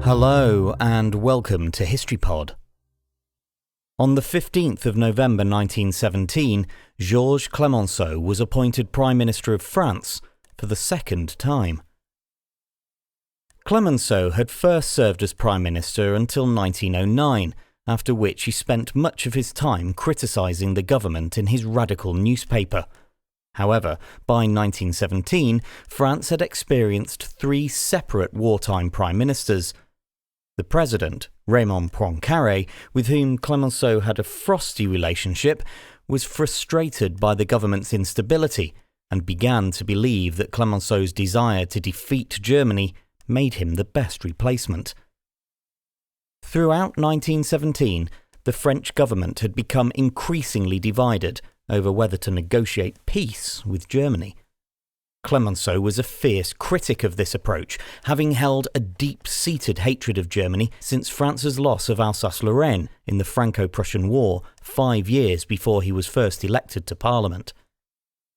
Hello and welcome to HistoryPod. On the 15th of November 1917, Georges Clemenceau was appointed Prime Minister of France for the second time. Clemenceau had first served as Prime Minister until 1909, after which he spent much of his time criticising the government in his radical newspaper. However, by 1917, France had experienced three separate wartime prime ministers. The president, Raymond Poincaré, with whom Clemenceau had a frosty relationship, was frustrated by the government's instability and began to believe that Clemenceau's desire to defeat Germany made him the best replacement. Throughout 1917, the French government had become increasingly divided over whether to negotiate peace with Germany. Clemenceau was a fierce critic of this approach, having held a deep-seated hatred of Germany since France's loss of Alsace-Lorraine in the Franco-Prussian War 5 years before he was first elected to Parliament.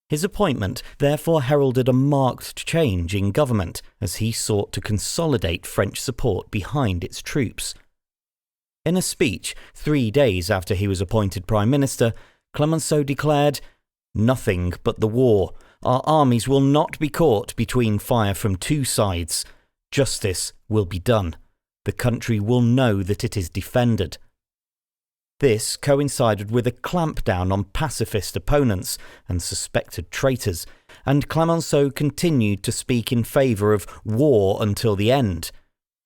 His appointment therefore heralded a marked change in government as he sought to consolidate French support behind its troops. In a speech 3 days after he was appointed Prime Minister, Clemenceau declared, "Nothing but the war. Our armies will not be caught between fire from two sides. Justice will be done. The country will know that it is defended." This coincided with a clampdown on pacifist opponents and suspected traitors, and Clemenceau continued to speak in favour of war until the end,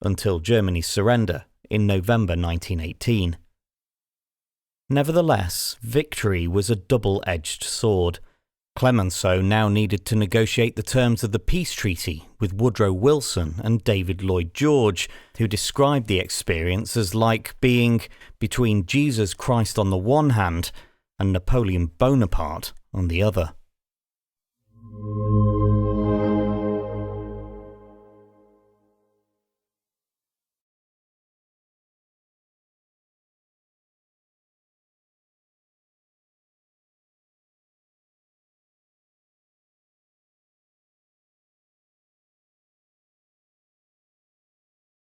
until Germany's surrender in November 1918. Nevertheless, victory was a double-edged sword. Clemenceau now needed to negotiate the terms of the peace treaty with Woodrow Wilson and David Lloyd George, who described the experience as like being between Jesus Christ on the one hand and Napoleon Bonaparte on the other.